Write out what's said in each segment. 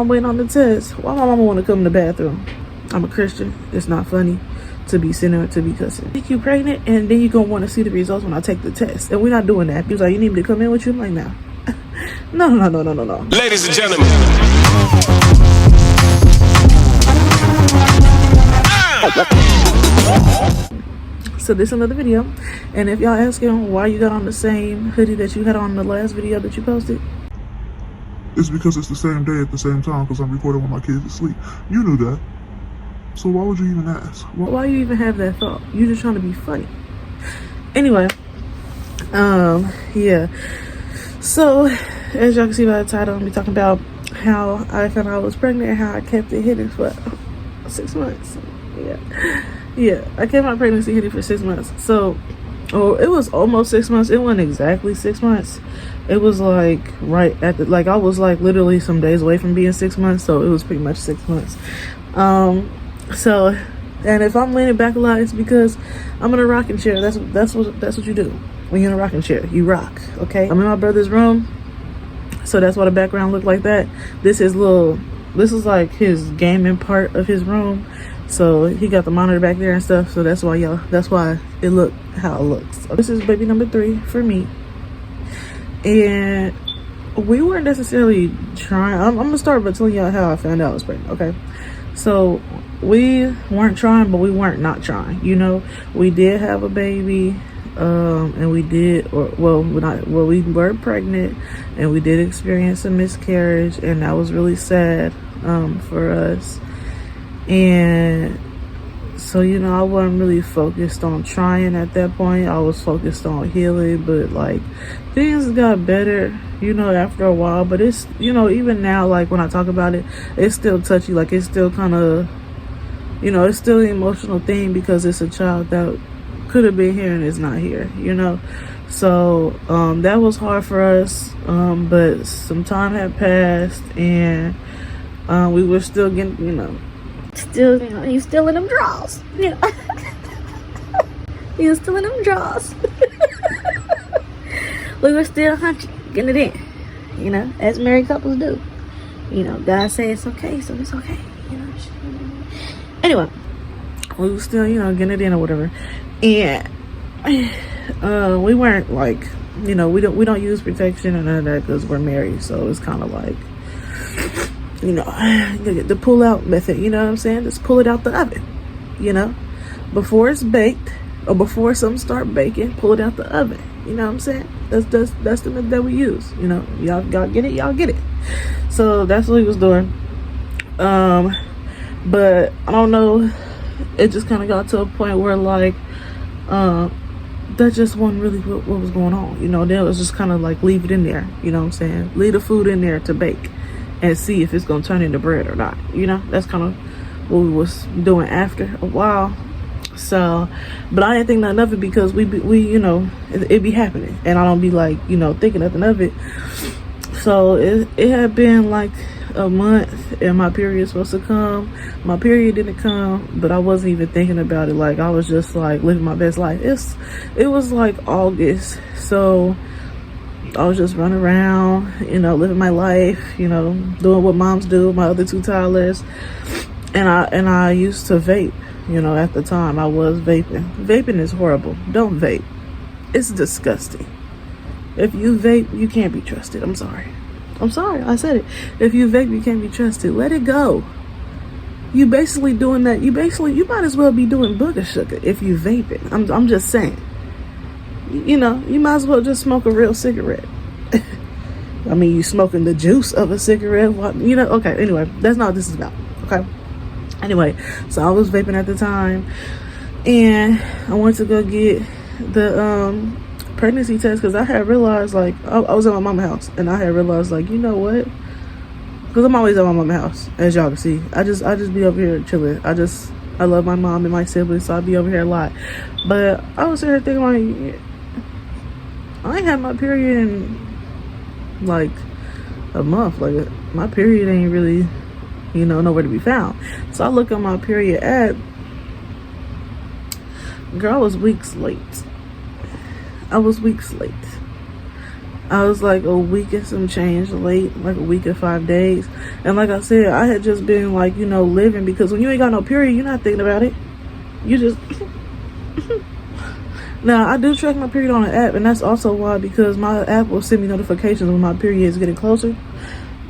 I'm waiting on the test. Why my mama want to come in the bathroom? I'm a Christian. It's not funny to be sinning or to be cussing. Think you pregnant, and then you gonna want to see the results when I take the test. And we're not doing that. He was like, you need me to come in with you? I'm like, nah. No. Ladies and gentlemen. So this is another video, and if y'all asking why you got on the same hoodie that you had on the last video that you posted, it's because it's the same day at the same time, because I'm recording when my kids asleep. You knew that. So why would you even ask? Why you even have that thought? You just trying to be funny. Anyway, yeah. So as y'all can see by the title, I'm be talking about how I found out I was pregnant and how I kept it hidden for 6 months. Yeah, I kept my pregnancy hidden for 6 months. So, it was almost 6 months. It wasn't exactly 6 months. It was like right at the, like I was like literally some days away from being 6 months. So it was pretty much 6 months. So, and if I'm leaning back a lot, it's because I'm in a rocking chair. That's what you do when you're in a rocking chair. You rock. Okay. I'm in my brother's room, so that's why the background looked like that. This is like his gaming part of his room. So he got the monitor back there and stuff. So that's why it looked how it looks. This is baby number 3 for me. And we weren't necessarily trying. I'm gonna start by telling y'all how I found out I was pregnant. Okay. So we weren't trying, but we weren't not trying. You know, we did have a baby, and we were pregnant, and we did experience a miscarriage, and that was really sad for us. And so, you know, I wasn't really focused on trying at that point. I was focused on healing, but like things got better, you know, after a while. But it's, you know, even now, like when I talk about it, it's still touchy. Like it's still kind of, you know, it's still an emotional thing because it's a child that could have been here and is not here, you know. So that was hard for us, but some time had passed, and we were still getting, you know, you still in them draws. Yeah. You still in them draws. We were still hunching, getting it in, you know, as married couples do. You know, God said it's okay, so it's okay. You know. Anyway, we were still, you know, getting it in or whatever, and we weren't like, you know, we don't use protection and none of that because we're married. So it's kind of like, you know, the pull out method, you know what I'm saying? Just pull it out the oven, you know, before it's baked or before something start baking, pull it out the oven. You know what I'm saying? That's the method that we use. You know, y'all get it, y'all get it. So that's what he was doing. But I don't know. It just kind of got to a point where like, that just wasn't really what was going on. You know, then it was just kind of like leave it in there. You know what I'm saying? Leave the food in there to bake and see if it's gonna turn into bread or not. You know, that's kind of what we was doing after a while. So, but I didn't think nothing of it because we you know, it be happening, and I don't be like, you know, thinking nothing of it. So it had been like a month, and my period was supposed to come. My period didn't come, but I wasn't even thinking about it. Like I was just like living my best life. It was like August, so I was just running around, you know, living my life, you know, doing what moms do with my other 2 toddlers. And I used to vape, you know, at the time I was vaping. Vaping is horrible. Don't vape. It's disgusting. If you vape, you can't be trusted. I'm sorry, I said it. If you vape, you can't be trusted. Let it go. You basically doing that. You might as well be doing booger sugar if you vaping. I'm just saying. You know, you might as well just smoke a real cigarette. I mean, you smoking the juice of a cigarette, you know. Okay, anyway, that's not what this is about. Okay, anyway, so I was vaping at the time, and I went to go get the pregnancy test because I had realized, like, I was at my mama's house, and I had realized, like, you know what, because I'm always at my mama's house, as y'all can see. I just be over here chilling. I love my mom and my siblings, so I be over here a lot. But I was here thinking, like, I ain't had my period in like a month. Like my period ain't really, you know, nowhere to be found. So I look at my period at, girl, I was weeks late. I was like a week and some change late, like a week and 5 days. And like I said, I had just been like, you know, living, because when you ain't got no period, you're not thinking about it. You just now I do track my period on an app, and that's also why, because my app will send me notifications when my period is getting closer.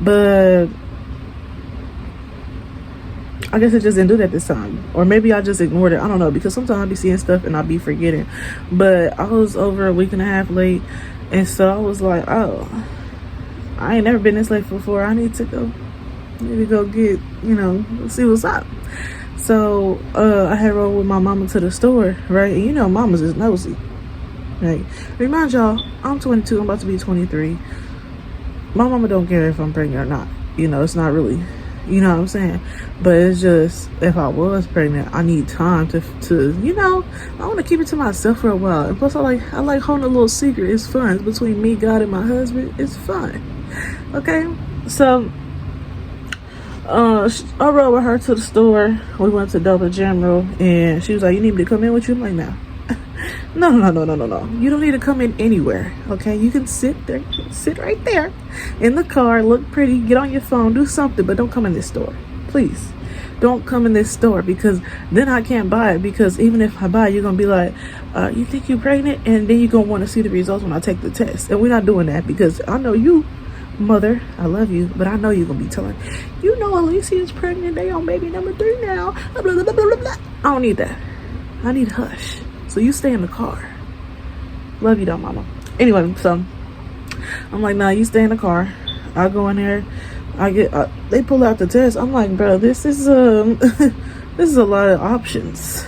But I guess it just didn't do that this time, or maybe I just ignored it. I don't know, because sometimes I be seeing stuff and I be forgetting. But I was over a week and a half late, and so I was like, oh, I ain't never been this late before. I need to go get, you know, see what's up. So I had rolled with my mama to the store, right? And you know, mamas is nosy, right? Remind y'all, I'm 22. I'm about to be 23. My mama don't care if I'm pregnant or not. You know, it's not really, you know what I'm saying? But it's just, if I was pregnant, I need time to you know, I want to keep it to myself for a while. And plus, I like holding a little secret. It's fun. It's between me, God, and my husband. It's fun. Okay, so I rode with her to the store. We went to Dollar General, and she was like, "You need me to come in with you?" I'm like, "No." No. You don't need to come in anywhere. Okay, you can sit right there in the car, look pretty, get on your phone, do something, but don't come in this store, please. Don't come in this store, because then I can't buy it. Because even if I buy it, you're gonna be like, "You think you're pregnant?" And then you're gonna want to see the results when I take the test. And we're not doing that, because I know you, mother, I love you, but I know you're gonna be telling, you know, Alicia is pregnant, they on baby number 3 now, blah, blah, blah, blah, blah. I don't need that. I need hush. So you stay in the car. Love you though, mama. Anyway, so I'm like, nah, you stay in the car. I go in there, I get they pull out the test. I'm like, bro, this is this is a lot of options.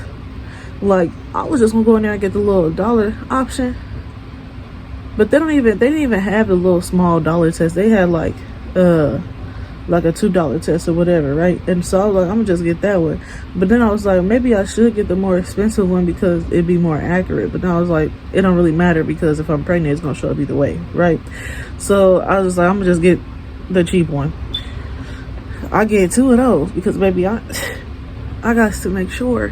Like, I was just gonna go in there and get the little dollar option. But they didn't even have the little small dollar test. They had like a $2 test or whatever, right? And so I was like, I'm gonna just get that one. But then I was like, maybe I should get the more expensive one because it'd be more accurate. But then I was like, it don't really matter, because if I'm pregnant, it's gonna show up either way, right? So I was like, I'm gonna just get the cheap one. I get 2 of those because, baby, I got to make sure.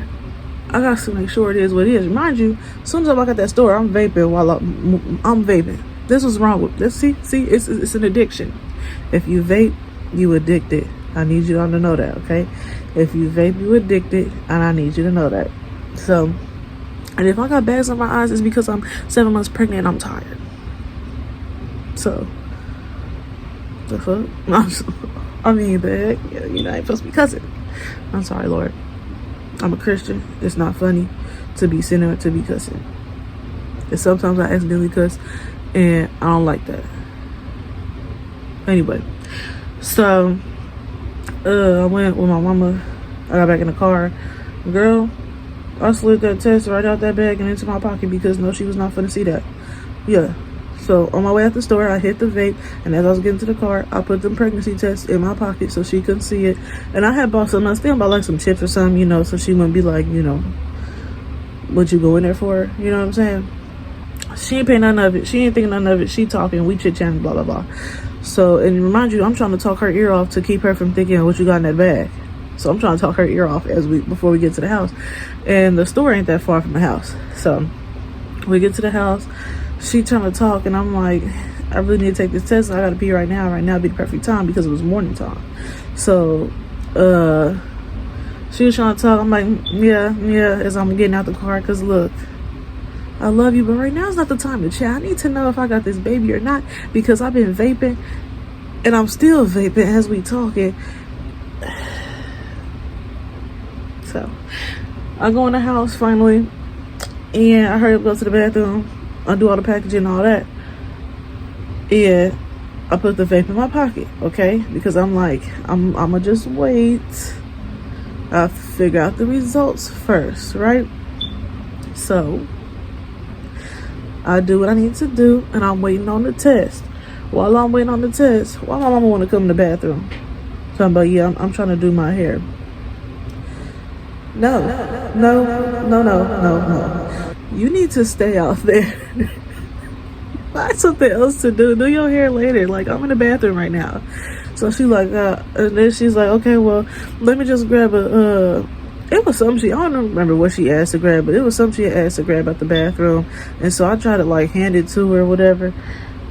It is what it is. Mind you, as soon as I walk out that store, I'm vaping while I'm vaping. This was wrong with this. See, it's an addiction. If you vape, you addicted. I need you to know that, okay? If you vape, you addicted, and I need you to know that. So, and if I got bags on my eyes, it's because I'm 7 months pregnant and I'm tired. So, the fuck? I mean, the heck? Yeah, you know, I ain't supposed to be cussing. I'm sorry, Lord. I'm a Christian. It's not funny to be sinning or to be cussing. And sometimes I accidentally cuss, and I don't like that. Anyway, so I went with my mama. I got back in the car. Girl, I slid that test right out that bag and into my pocket, because no, she was not finna see that. Yeah. So on my way out the store, I hit the vape, and as I was getting to the car, I put the pregnancy test in my pocket so she couldn't see it. And I had bought something. I still bought like some chips or something, you know, so she wouldn't be like, you know, what you go in there for? You know what I'm saying? She ain't paying none of it. She ain't thinking none of it. She talking, we chit-chatting, blah, blah, blah. So, and remind you, I'm trying to talk her ear off to keep her from thinking what you got in that bag. So I'm trying to talk her ear off before we get to the house. And the store ain't that far from the house. So we get to the house. She trying to talk, and I'm like, I really need to take this test. I gotta pee right now. Right now would be the perfect time, because it was morning time. So she was trying to talk. I'm like, yeah, as I'm getting out the car, because look, I love you, but right now is not the time to chat. I need to know if I got this baby or not, because I've been vaping, and I'm still vaping as we talking. So I go in the house finally, and I hurry up, go to the bathroom, undo all the packaging and all that. Yeah, I put the vape in my pocket, okay? Because I'm like, I'ma just wait. I figure out the results first, right? So I do what I need to do, and I'm waiting on the test. While I'm waiting on the test, why my mama want to come in the bathroom? Talking about, yeah, I'm trying to do my hair. No. You need to stay out there. Find something else to do. Do your hair later. Like, I'm in the bathroom right now. So she like, and then she's like, okay, well, let me just grab it was something I don't remember what she asked to grab, but it was something she asked to grab at the bathroom. And so I tried to like hand it to her or whatever.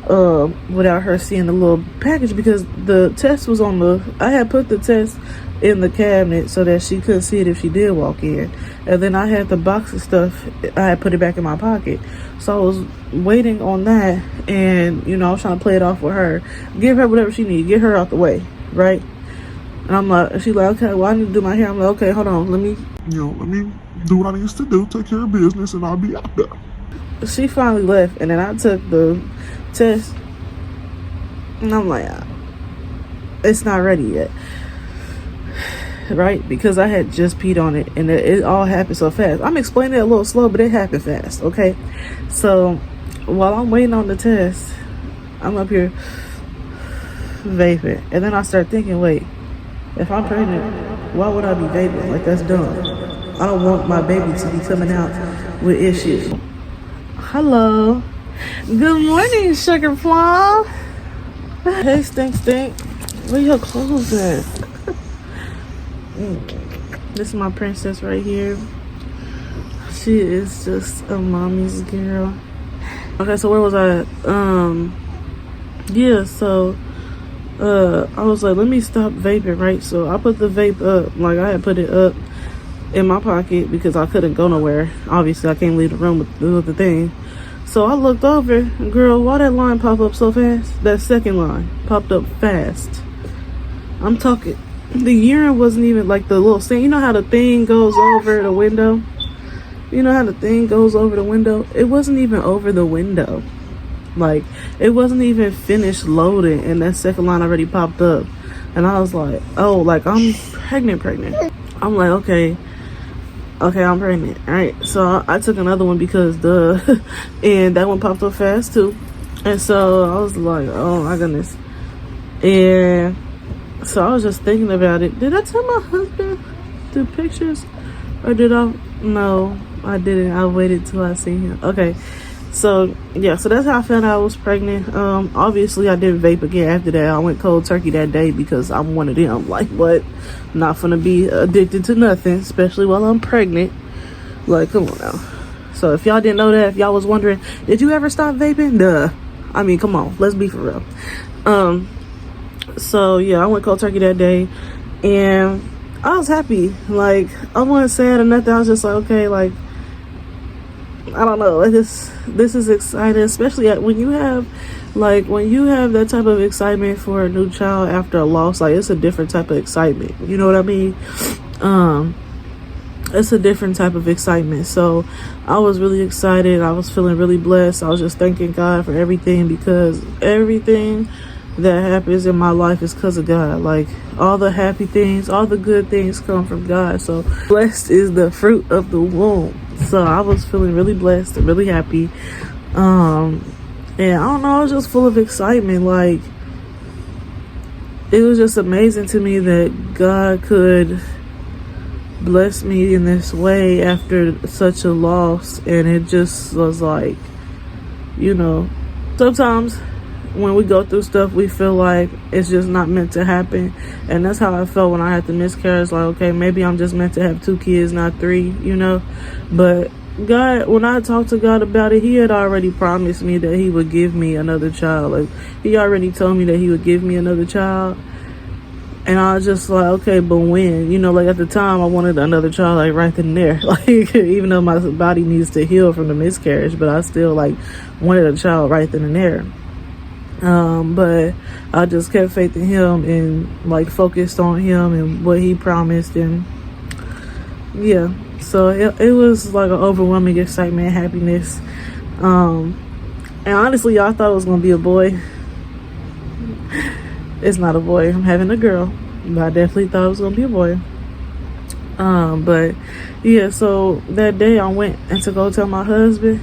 without her seeing the little package, because the test was on I had put the test in the cabinet so that she could see it if she did walk in, and then I had the box of stuff, I had put it back in my pocket, so I was waiting on that, and you know, I was trying to play it off with her, give her whatever she needs, get her out the way, right? And I'm like, she's like, okay, well, I need to do my hair. I'm like, okay, hold on, let me do what I need to do, take care of business, and I'll be out there. She finally left, and then I took the test, and I'm like, it's not ready yet, right? Because I had just peed on it, and it all happened so fast. I'm explaining it a little slow, but it happened fast, okay? So while I'm waiting on the test, I'm up here vaping, and then I start thinking, wait, if I'm pregnant, why would I be vaping? Like, that's dumb. I don't want my baby to be coming out with issues. Hello. Good morning, sugar plum. Hey, stink. Where your clothes at? This is my princess right here. She is just a mommy's girl. Okay, so where was I? Yeah, so I was like, let me stop vaping, right? So I put the vape up, like I had put it up in my pocket because I couldn't go nowhere. Obviously, I can't leave the room with the thing. So I looked over, girl, why that line pop up so fast? That second line popped up fast. I'm talking, the urine wasn't even like the little thing. You know how the thing goes over the window? You know how the thing goes over the window? It wasn't even over the window. Like, it wasn't even finished loading, and that second line already popped up. And I was like, oh, like, I'm pregnant. I'm like, okay, I'm pregnant. All right, so I took another one because and that one popped up fast too. And so I was like, oh my goodness. And so I was just thinking about it. Did I tell my husband the pictures, or did I? No, I didn't. I waited till I seen him. Okay, so yeah, so that's how I found out I was pregnant. Obviously I didn't vape again after that. I went cold turkey that day because I'm one of them. Like, what? I'm not gonna be addicted to nothing, especially while I'm pregnant. Like, come on now. So if y'all didn't know that, if y'all was wondering, did you ever stop vaping? Duh. I mean, come on, let's be for real. So yeah, I went cold turkey that day, and I was happy. Like, I wasn't sad or nothing. I was just like, okay, like, I don't know, this is exciting, especially when you have that type of excitement for a new child after a loss. Like, it's a different type of excitement, you know what I mean? It's a different type of excitement. So I was really excited. I was feeling really blessed. I was just thanking God for everything, because everything that happens in my life is because of God. Like, all the happy things, all the good things come from God. So blessed is the fruit of the womb. So I was feeling really blessed and really happy. And I don't know, I was just full of excitement. Like, it was just amazing to me that God could bless me in this way after such a loss. And it just was like, you know, sometimes when we go through stuff, we feel like it's just not meant to happen. And that's how I felt when I had the miscarriage. Like, okay, maybe I'm just meant to have 2 kids, not 3, you know. But God, when I talked to God about it, he had already promised me that he would give me another child. Like, he already told me that he would give me another child. And I was just like, okay, but when? You know, like, at the time, I wanted another child, like, right then and there. Like, even though my body needs to heal from the miscarriage, but I still, like, wanted a child right then and there. But I just kept faith in him and, like, focused on him and what he promised. And yeah, so it was like an overwhelming excitement and happiness. And honestly, y'all thought it was gonna be a boy. It's not a boy. I'm having a girl, but I definitely thought it was gonna be a boy. But yeah, so that day I went and to go tell my husband.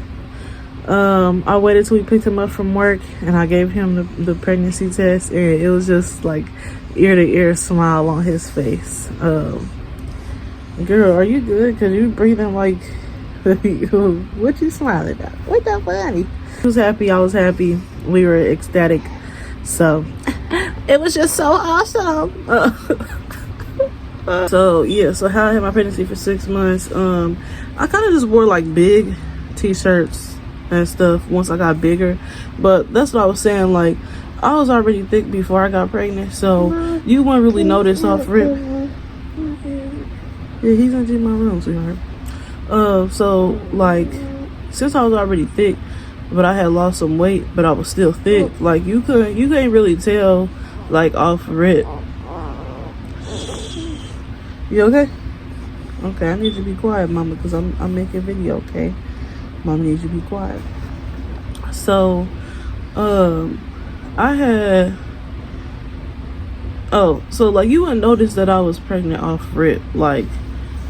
I waited till he picked him up from work, and I gave him the pregnancy test, and it was just like ear to ear smile on his face. Girl, are you good? Because you breathing like, what you smiling at? What that funny? He was happy, I was happy, we were ecstatic. So it was just so awesome. So yeah, so how I had my pregnancy for 6 months, I kind of just wore like big t-shirts and stuff once I got bigger. But that's what I was saying, like, I was already thick before I got pregnant, so you wouldn't really notice off rip. Yeah, he's in my room, sweetheart. So like, since I was already thick, but I had lost some weight, but I was still thick, like you couldn't really tell, like, off rip. You okay? Okay, I need you to be quiet, mama, because I'm making a video, okay? Mama needs you to be quiet. So, I had, so like you wouldn't notice that I was pregnant off rip. Like,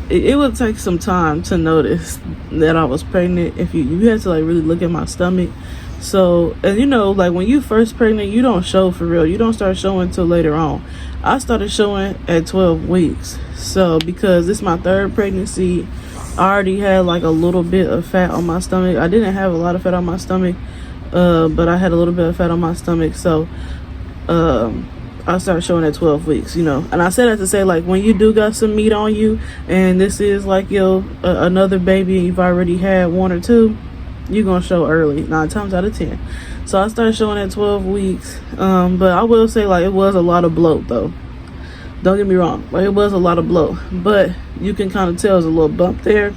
it would take some time to notice that I was pregnant if you had to like really look at my stomach. So, and you know, like when you first pregnant, you don't show for real. You don't start showing till later on. I started showing at 12 weeks. So because this is my third pregnancy, I already had like a little bit of fat on my stomach. I didn't have a lot of fat on my stomach, but I had a little bit of fat on my stomach. So I started showing at 12 weeks, you know. And I said that to say, like, when you do got some meat on you and this is like your another baby and you've already had one or two, you're gonna show early 9 times out of 10. So I started showing at 12 weeks, but I will say, like, it was a lot of bloat though. Don't get me wrong, like, it was a lot of bloat, but you can kind of tell there's a little bump there.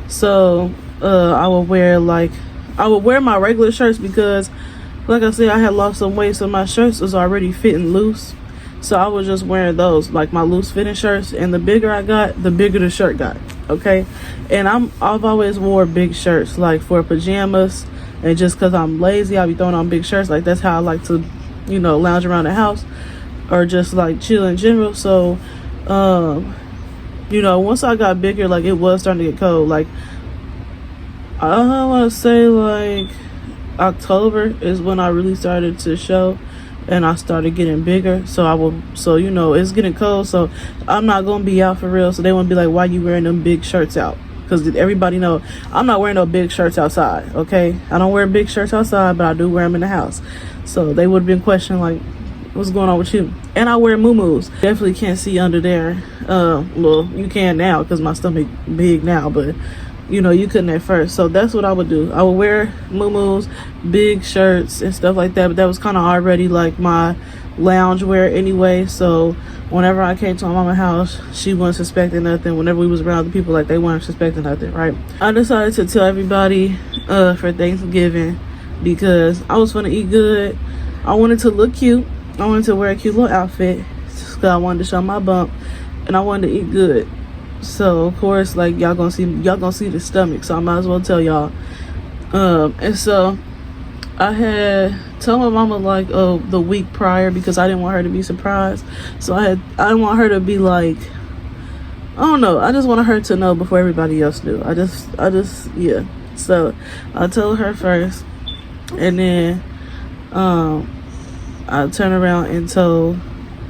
So I would wear my regular shirts because, like I said, I had lost some weight, so my shirts was already fitting loose. So I was just wearing those, like my loose fitting shirts, and the bigger I got, the bigger the shirt got. Okay, and I've always wore big shirts, like for pajamas, and just because I'm lazy, I'll be throwing on big shirts. Like, that's how I like to, you know, lounge around the house or just like chill in general. So you know, once I got bigger, like, it was starting to get cold. Like, I want to say like October is when I really started to show, and I started getting bigger. So you know, it's getting cold, so I'm not gonna be out for real. So they won't be like, why you wearing them big shirts out? Because everybody know I'm not wearing no big shirts outside. Okay, I don't wear big shirts outside, but I do wear them in the house. So they would have been questioning, like, what's going on with you? And I wear muumuus. Definitely can't see under there. Well, you can now because my stomach big now, but you know, you couldn't at first. So that's what I would do. I would wear muumuus, big shirts and stuff like that. But that was kind of already like my lounge wear anyway. So whenever I came to my mama's house, she wasn't suspecting nothing. Whenever we was around the people, like, they weren't suspecting nothing, right? I decided to tell everybody for Thanksgiving because I was gonna eat good. I wanted to look cute. I wanted to wear a cute little outfit because I wanted to show my bump, and I wanted to eat good. So of course, like, y'all gonna see the stomach, so I might as well tell y'all. And so I had told my mama, like, the week prior, because I didn't want her to be surprised. So I didn't want her to be like, I don't know, I just wanted her to know before everybody else knew. I just yeah. So I told her first, and then I turned around and told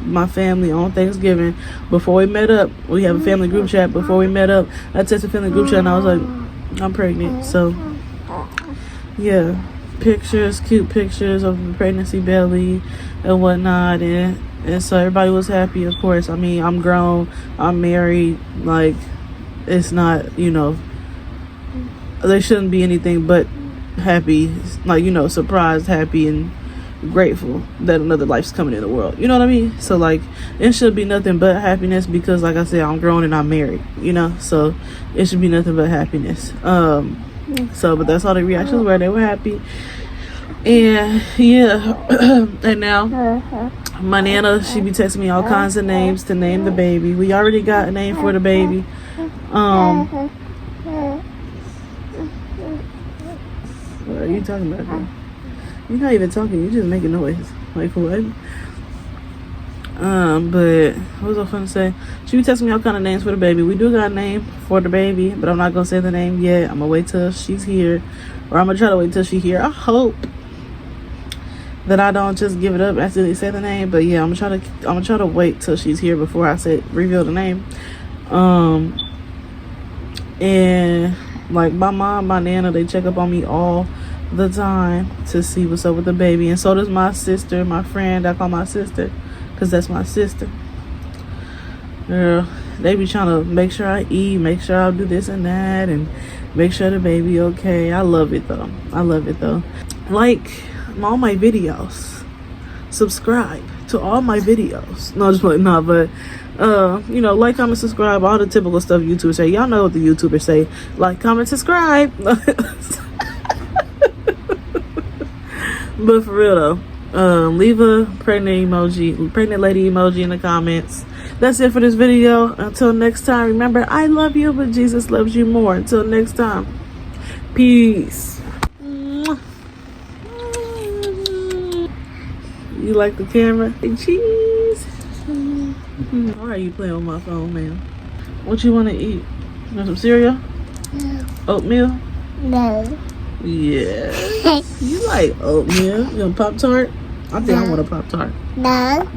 my family on Thanksgiving. Before we met up, we have a family group chat. Before we met up, I texted the family group chat and I was like, I'm pregnant. So yeah, pictures, cute pictures of the pregnancy belly and whatnot, and so everybody was happy. Of course, I mean, I'm grown, I'm married, like, it's not, you know, there shouldn't be anything but happy, like, you know, surprised, happy, and grateful that another life's coming in the world, you know what I mean? So, like, it should be nothing but happiness because, like I said, I'm grown and I'm married, you know, so it should be nothing but happiness. So, but that's all the reactions were. They were happy. And yeah, and now my nana, she be texting me all kinds of names to name the baby. We already got a name for the baby. What are you talking about, girl? You're not even talking, you're just making noise. Like, what? But what was I gonna say? She be texting me all kind of names for the baby. We do got a name for the baby, but I'm not gonna say the name yet. I'm gonna wait till she's here, or I'm gonna try to wait till she's here. I hope that I don't just give it up after they say the name. But yeah, I'm gonna try to wait till she's here before I reveal the name. And like my mom, my nana, they check up on me all the time to see what's up with the baby, and so does my sister, my friend. I call my sister because that's my sister. Girl, they be trying to make sure I eat, make sure I do this and that, and Make sure the baby okay. I love it though. I love it though. Like all my videos. Subscribe to all my videos. No, just like no, but you know, like, comment, subscribe, all the typical stuff YouTubers say. Y'all know what the YouTubers say. Like, comment, subscribe. But for real though, leave a pregnant lady emoji in the comments. That's it for this video. Until next time, remember, I love you, but Jesus loves you more. Until next time, peace. You like the camera? Hey, cheese. Why are you playing with my phone, man? What you want to eat? You want some cereal? No. Oatmeal? No. Yeah. You like oatmeal? You want Pop-Tart? I think I want a Pop-Tart. No.